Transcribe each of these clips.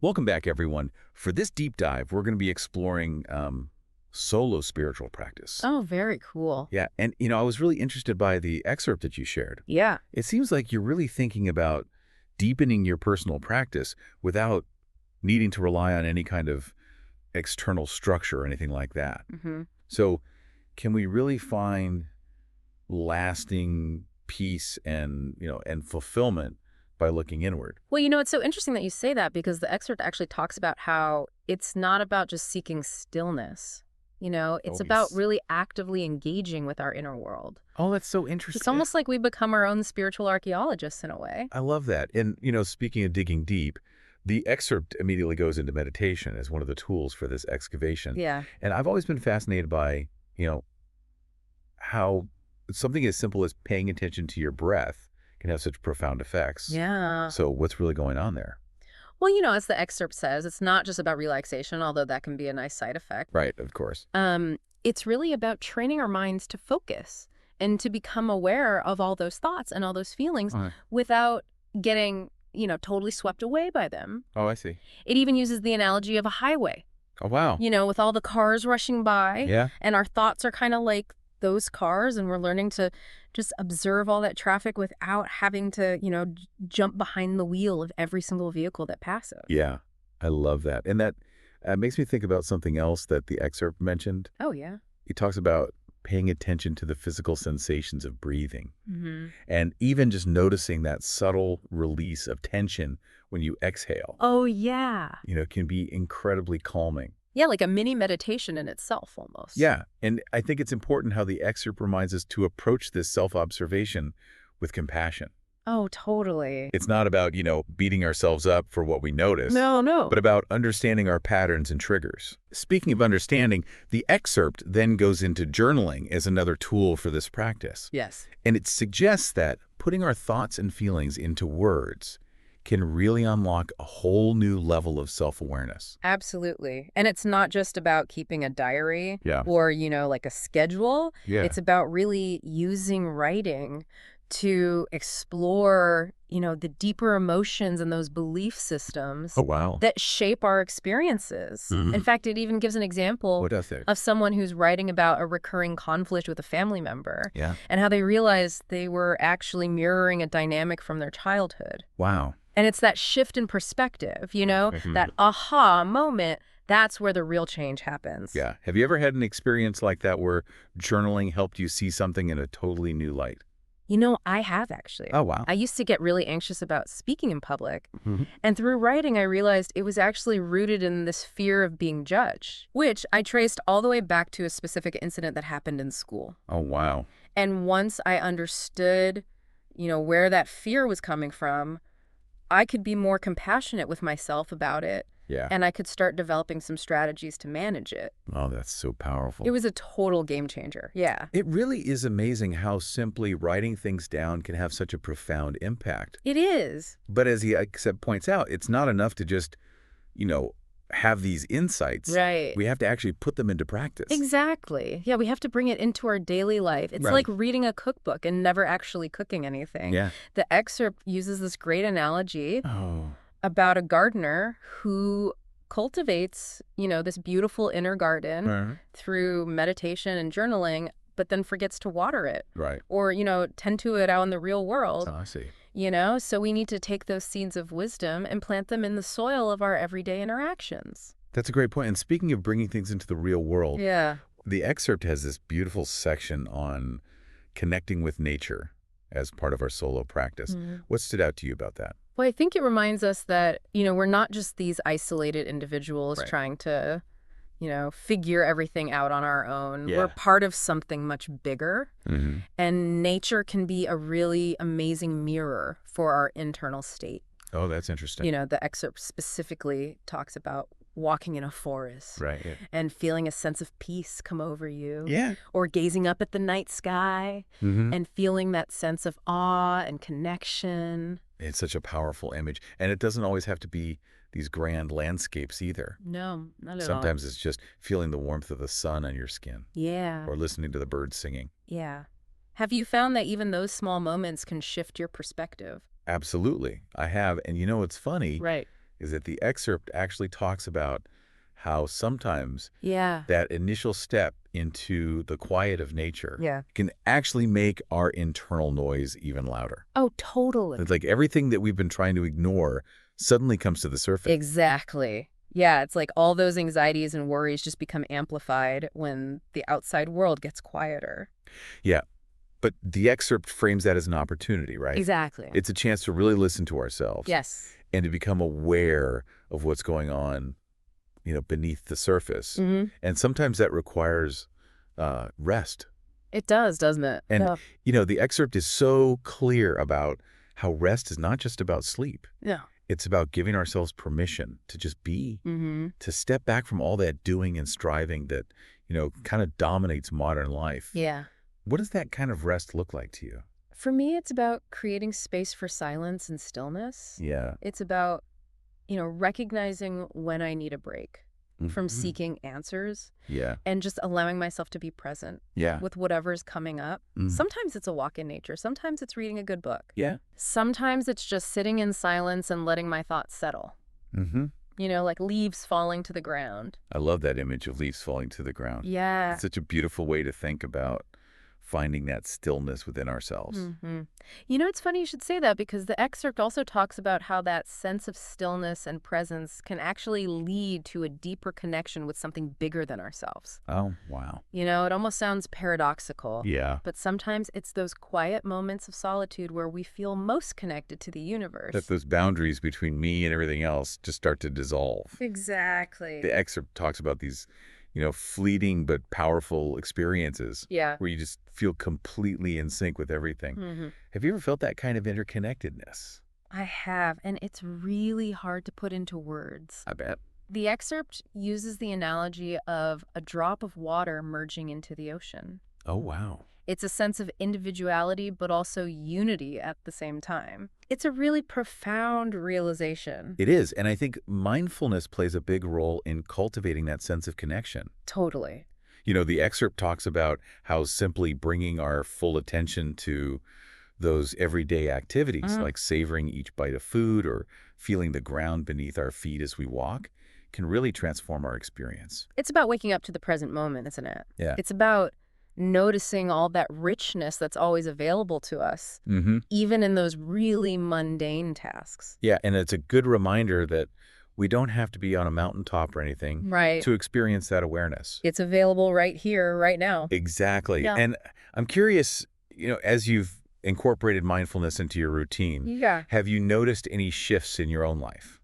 Welcome back, everyone. For this deep dive, we're going to be exploring solo spiritual practice. Oh, very cool. Yeah, and I was really interested by the excerpt that you shared. Yeah. It seems like you're really thinking about deepening your personal practice without needing to rely on any kind of external structure or anything like that. hmm So, can we really find lasting peace and, and fulfillment by looking inward? Well, it's so interesting that you say that because the excerpt actually talks about how it's not about just seeking stillness. It's Oh, about yes. really actively engaging with our inner world. Oh, that's so It's interesting. almost like we become our own spiritual archaeologists in a way. I love that. And, speaking of digging deep, the excerpt immediately goes into meditation as one of the tools for this excavation. Yeah. And I've always been fascinated by, how something as simple as paying attention to your breath can have such profound effects. Yeah. So what's really going on there? Well, as the excerpt says, it's not just about relaxation, although that can be a nice side effect. Right, of course. It's really about training our minds to focus and to become aware of all those thoughts and all those feelings Uh, without getting, totally swept away by them. oh, I see. It even uses the analogy of a highway, Oh, wow. with all the cars rushing by, Yeah. and our thoughts are kind of like those cars, and we're learning to just observe all that traffic without having to, jump behind the wheel of every single vehicle that passes. Yeah. I love that. And that makes me think about something else that the excerpt mentioned. Oh, yeah. He talks about paying attention to the physical sensations of breathing. hmm And even just noticing that subtle release of tension when you exhale, Oh, yeah. can be incredibly calming. Yeah, like a mini meditation in itself, almost. Yeah, and I think it's important how the excerpt reminds us to approach this self-observation with compassion. Oh, totally. It's not about, beating ourselves up for what we notice, No. but about understanding our patterns and triggers. Speaking of understanding, the excerpt then goes into journaling as another tool for this practice. Yes. And it suggests that putting our thoughts and feelings into words can really unlock a whole new level of self-awareness. Absolutely. And it's not just about keeping a diary Yeah. or, like a schedule. Yeah. It's about really using writing to explore, the deeper emotions and those belief systems Oh, wow. that shape our experiences. Mhm. In fact, it even gives an example What does it? of someone who's writing about a recurring conflict with a family member Yeah. and how they realized they were actually mirroring a dynamic from their childhood. Wow. And it's that shift in perspective, Mhm. that aha moment, that's where the real change happens. Yeah. Have you ever had an experience like that where journaling helped you see something in a totally new light? I have actually. Oh, wow. I used to get really anxious about speaking in public. Mhm. And through writing, I realized it was actually rooted in this fear of being judged, which I traced all the way back to a specific incident that happened in school. Oh, wow. And once I understood, where that fear was coming from, I could be more compassionate with myself about it. Yeah. And I could start developing some strategies to manage it. Oh, that's so powerful. It was a total game changer. Yeah. It really is amazing how simply writing things down can have such a profound impact. It is. But as he points out, it's not enough to just, have these insights. Right. We have to actually put them into practice. Exactly. Yeah, we have to bring it into our daily life. It's Right. like reading a cookbook and never actually cooking anything. Yeah. The excerpt uses this great analogy Oh, about a gardener who cultivates, this beautiful inner garden through meditation and journaling, but then forgets to water it right. or, tend to it out in the real world. Oh, I see. So we need to take those seeds of wisdom and plant them in the soil of our everyday interactions. That's a great point. And speaking of bringing things into the real world, Yeah. the excerpt has this beautiful section on connecting with nature as part of our solo practice. Mhm. What stood out to you about that? Well, I think it reminds us that, we're not just these isolated individuals Right. trying to, figure everything out on our own. Yeah. We're part of something much bigger. Mm-hmm. And nature can be a really amazing mirror for our internal state. Oh, that's interesting. The excerpt specifically talks about walking in a forest Right. Yeah. and feeling a sense of peace come over you. Yeah. Or gazing up at the night sky Mm-hmm. and feeling that sense of awe and connection. It's such a powerful image. And it doesn't always have to be these grand landscapes either. No, not at all. Sometimes it's just feeling the warmth of the sun on your skin Yeah. or listening to the birds singing. Yeah. Have you found that even those small moments can shift your perspective? Absolutely. I have. And it's funny. Right. is that the excerpt actually talks about how sometimes Yeah. that initial step into the quiet of nature Yeah. can actually make our internal noise even louder. Oh, totally. It's like everything that we've been trying to ignore suddenly comes to the surface. Exactly. Yeah, it's like all those anxieties and worries just become amplified when the outside world gets quieter. Yeah, but the excerpt frames that as an opportunity, right? Exactly. It's a chance to really listen to ourselves Yes. and to become aware of what's going on, beneath the surface. Mm-hmm. And sometimes that requires rest. It does, doesn't it? And, Yeah. the excerpt is so clear about how rest is not just about sleep. Yeah. It's about giving ourselves permission to just be, Mm-hmm. to step back from all that doing and striving that, kind of dominates modern life. Yeah. What does that kind of rest look like to you? For me, it's about creating space for silence and stillness. Yeah. It's about, recognizing when I need a break from Mhm. seeking answers Yeah. and just allowing myself to be present Yeah. with whatever's coming up. Mm. Sometimes it's a walk in nature. Sometimes it's reading a good book. Yeah. Sometimes it's just sitting in silence and letting my thoughts settle. Mm-hmm. Like leaves falling to the ground. I love that image of leaves falling to the ground. Yeah. It's such a beautiful way to think about finding that stillness within ourselves. Mm-hmm. It's funny you should say that because the excerpt also talks about how that sense of stillness and presence can actually lead to a deeper connection with something bigger than ourselves. Oh, wow. It almost sounds paradoxical. Yeah. But sometimes it's those quiet moments of solitude where we feel most connected to the universe. That those boundaries between me and everything else just start to dissolve. Exactly. The excerpt talks about these, fleeting but powerful experiences. Yeah. Where you just feel completely in sync with everything. Mm-hmm. Have you ever felt that kind of interconnectedness? I have, and it's really hard to put into words. I bet. The excerpt uses the analogy of a drop of water merging into the ocean. Oh, wow. It's a sense of individuality, but also unity at the same time. It's a really profound realization. It is, and I think mindfulness plays a big role in cultivating that sense of connection. Totally. The excerpt talks about how simply bringing our full attention to those everyday activities, like savoring each bite of food or feeling the ground beneath our feet as we walk, can really transform our experience. It's about waking up to the present moment, isn't it? Yeah. It's about noticing all that richness that's always available to us, even in those really mundane tasks. Yeah, and it's a good reminder that we don't have to be on a mountaintop or anything Right. to experience that awareness. It's available right here, right now. Exactly. Yeah. And I'm curious, as you've incorporated mindfulness into your routine, Yeah. have you noticed any shifts in your own life?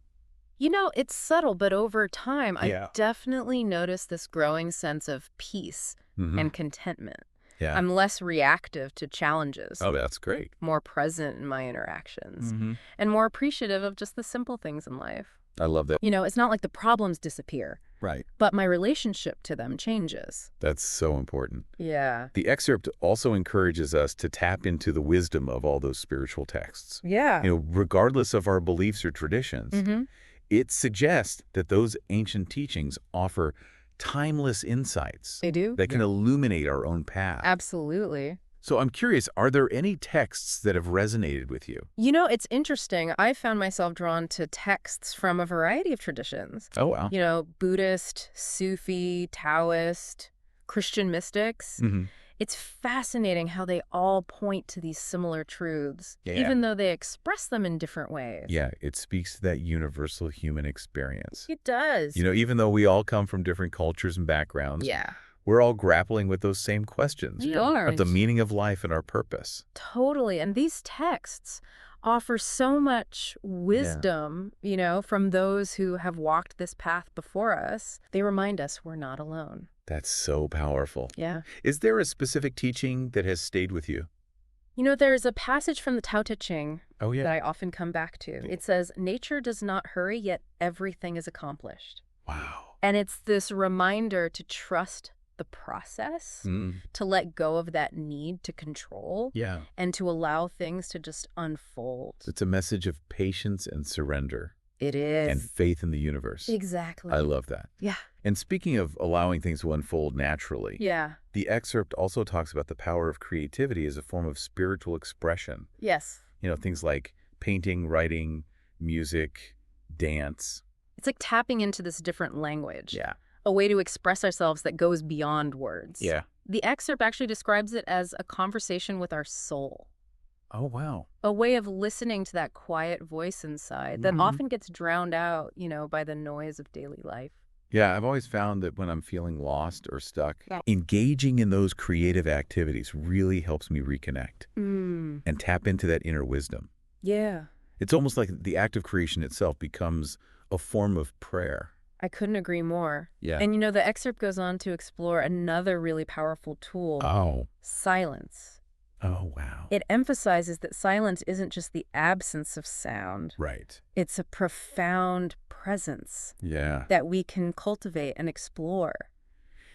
It's subtle, but over time, Yeah. I definitely noticed this growing sense of peace and contentment. Yeah. I'm less reactive to challenges, Oh, that's great. more present in my interactions, Mm-hmm. and more appreciative of just the simple things in life. I love that. It's not like the problems disappear, Right. but my relationship to them changes. That's so important. Yeah. The excerpt also encourages us to tap into the wisdom of all those spiritual texts. Yeah. Regardless of our beliefs or traditions, it suggests that those ancient teachings offer timeless insights They do? that can illuminate our own path. Absolutely. So I'm curious, are there any texts that have resonated with you? It's interesting. I found myself drawn to texts from a variety of traditions. Oh, wow. Buddhist, Sufi, Taoist, Christian mystics. It's fascinating how they all point to these similar truths, Yeah. even though they express them in different ways. Yeah, it speaks to that universal human experience. It does. Even though we all come from different cultures and backgrounds, Yeah. we're all grappling with those same questions We are. of the meaning of life and our purpose. Totally. And these texts offer so much wisdom, from those who have walked this path before us. They remind us we're not alone. That's so powerful. Yeah. Is there a specific teaching that has stayed with you? There's a passage from the Tao Te Ching Oh, that yeah. I often come back to. It says, nature does not hurry, yet everything is accomplished. Wow. And it's this reminder to trust the process, to let go of that need to control, Yeah. and to allow things to just unfold. It's a message of patience and surrender It is. and faith in the universe. Exactly. I love that. Yeah. And speaking of allowing things to unfold naturally, Yeah. the excerpt also talks about the power of creativity as a form of spiritual expression. Yes. Things like painting, writing, music, dance. It's like tapping into this different language, Yeah. a way to express ourselves that goes beyond words. Yeah. The excerpt actually describes it as a conversation with our soul, Oh, wow. a way of listening to that quiet voice inside that Mhm. often gets drowned out, by the noise of daily life. Yeah, I've always found that when I'm feeling lost or stuck, Yeah. engaging in those creative activities really helps me reconnect Mm. and tap into that inner wisdom. Yeah. It's almost like the act of creation itself becomes a form of prayer. I couldn't agree more. Yeah. And the excerpt goes on to explore another really powerful tool, Oh. silence. Oh, wow. It emphasizes that silence isn't just the absence of sound. Right. It's a profound presence Yeah. that we can cultivate and explore.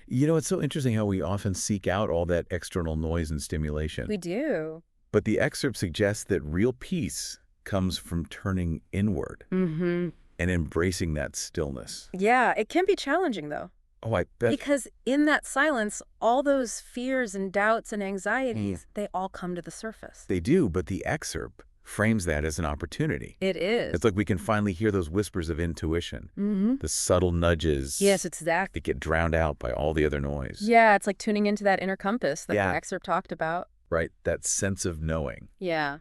It's so interesting how we often seek out all that external noise and stimulation. We do. But the excerpt suggests that real peace comes from turning inward Mm-hmm. and embracing that stillness. Yeah, it can be challenging, though, Oh, I bet. because in that silence, all those fears and doubts and anxieties, they all come to the surface. They do, but the excerpt frames that as an opportunity. It is. It's like we can finally hear those whispers of intuition, Mm-hmm. the subtle nudges Yes, exactly. that get drowned out by all the other noise. Yeah, it's like tuning into that inner compass that Yeah. the excerpt talked about. Right? That sense of knowing. Yeah.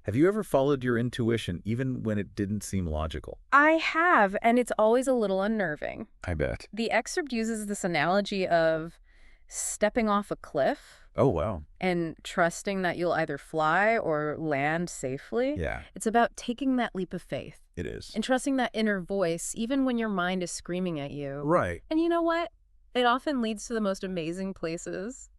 Have you ever followed your intuition even when it didn't seem logical? I have, and it's always a little unnerving. I bet. The excerpt uses this analogy of stepping off a cliff Oh, wow. and trusting that you'll either fly or land safely. Yeah, It's about taking that leap of faith it is. and trusting that inner voice, even when your mind is screaming at you. Right. And you know what? It often leads to the most amazing places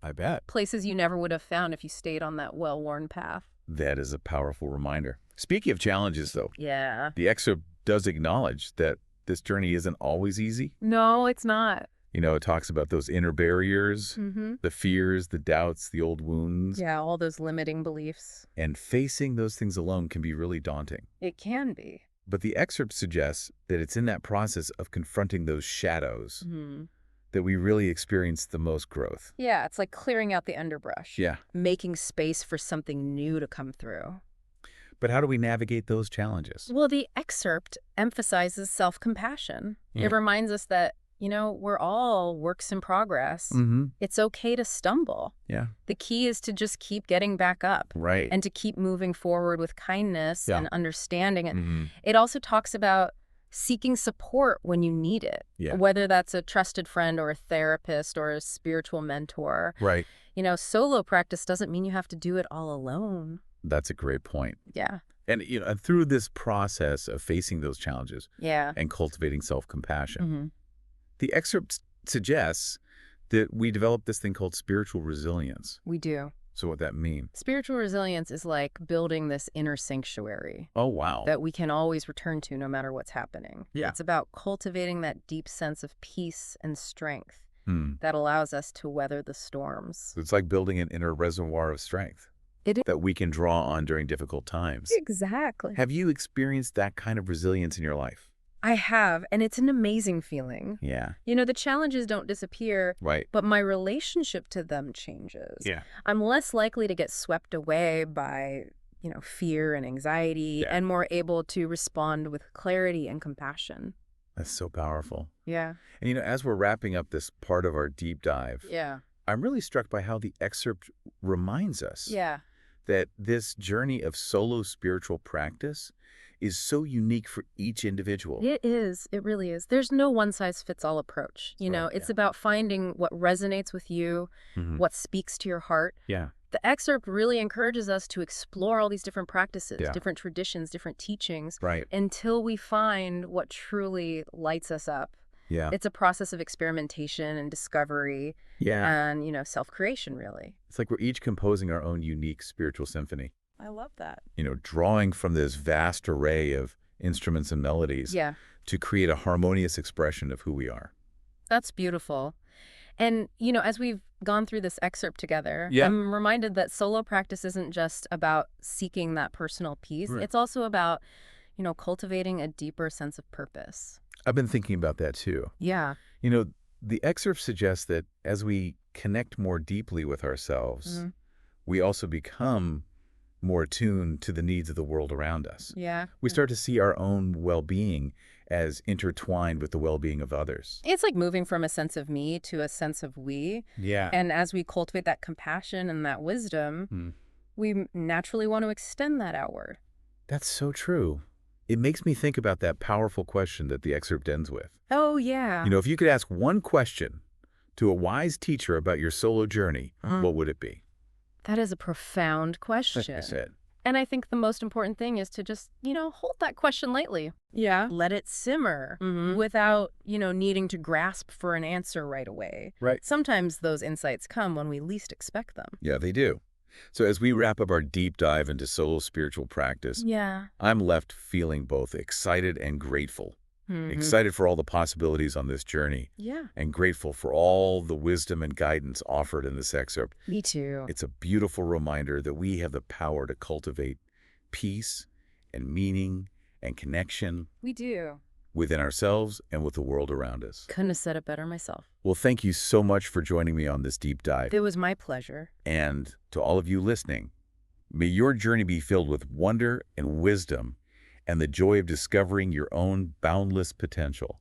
I bet. you never would have found if you stayed on that well-worn path. That is a powerful reminder. Speaking of challenges, though, Yeah. the excerpt does acknowledge that this journey isn't always easy. No, it's not. It talks about those inner barriers, Mm-hmm. the fears, the doubts, the old wounds. Yeah, all those limiting beliefs. And facing those things alone can be really daunting. It can be. But the excerpt suggests that it's in that process of confronting those shadows Mm-hmm. that we really experience the most growth. Yeah, it's like clearing out the underbrush. Yeah. Making space for something new to come through. But how do we navigate those challenges? Well, the excerpt emphasizes self-compassion. Yeah. It reminds us that, we're all works in progress. Mm-hmm. It's okay to stumble. Yeah. The key is to just keep getting back up Right. and to keep moving forward with kindness Yeah. and understanding. And Mm-hmm. it also talks about seeking support when you need it, Yeah. whether that's a trusted friend or a therapist or a spiritual mentor. Right. Solo practice doesn't mean you have to do it all alone. That's a great point. Yeah. And and through this process of facing those challenges Yeah. and cultivating self-compassion, Mm-hmm. the excerpt suggests that we develop this thing called spiritual resilience. We do. So what that mean? Spiritual resilience is like building this inner sanctuary Oh, wow. that we can always return to no matter what's happening. Yeah. It's about cultivating that deep sense of peace and strength Hmm. that allows us to weather the storms. So it's like building an inner reservoir of strength It is. that we can draw on during difficult times. Exactly. Have you experienced that kind of resilience in your life? I have, and it's an amazing feeling. Yeah. The challenges don't disappear, Right. but my relationship to them changes. Yeah. I'm less likely to get swept away by, fear and anxiety, Yeah. and more able to respond with clarity and compassion. That's so powerful. Yeah. And as we're wrapping up this part of our deep dive, Yeah. I'm really struck by how the excerpt reminds us Yeah. that this journey of solo spiritual practice is so unique for each individual. It is. It really is. There's no one-size-fits-all approach. Right, It's yeah. about finding what resonates with you, Mhm. what speaks to your heart. Yeah. The excerpt really encourages us to explore all these different practices, Yeah. different traditions, different teachings, Right. until we find what truly lights us up. Yeah. It's a process of experimentation and discovery Yeah. and, self-creation, really. It's like we're each composing our own unique spiritual symphony, I love that. drawing from this vast array of instruments and melodies Yeah, to create a harmonious expression of who we are. that's beautiful. And, as we've gone through this excerpt together, Yeah. I'm reminded that solo practice isn't just about seeking that personal peace. Right. It's also about, cultivating a deeper sense of purpose. I've been thinking about that too. Yeah. The excerpt suggests that as we connect more deeply with ourselves, Mhm. we also become more attuned to the needs of the world around us. Yeah. We start to see our own well-being as intertwined with the well-being of others. It's like moving from a sense of me to a sense of we. Yeah. And as we cultivate that compassion and that wisdom, Hmm. we naturally want to extend that outward. That's so true. It makes me think about that powerful question that the excerpt ends with. Oh, yeah. If you could ask one question to a wise teacher about your solo journey, what would it be? That is a profound question. That's it. And I think the most important thing is to just, hold that question lightly. Yeah. Let it simmer without, needing to grasp for an answer right away. Right. Sometimes those insights come when we least expect them. Yeah, they do. So as we wrap up our deep dive into solo spiritual practice, Yeah. I'm left feeling both excited and grateful. Excited for all the possibilities on this journey, Yeah. and grateful for all the wisdom and guidance offered in this excerpt. Me too. It's a beautiful reminder that we have the power to cultivate peace and meaning and connection We do. within ourselves and with the world around us. Couldn't have said it better myself. Well, thank you so much for joining me on this deep dive. It was my pleasure. And to all of you listening, may your journey be filled with wonder and wisdom and the joy of discovering your own boundless potential.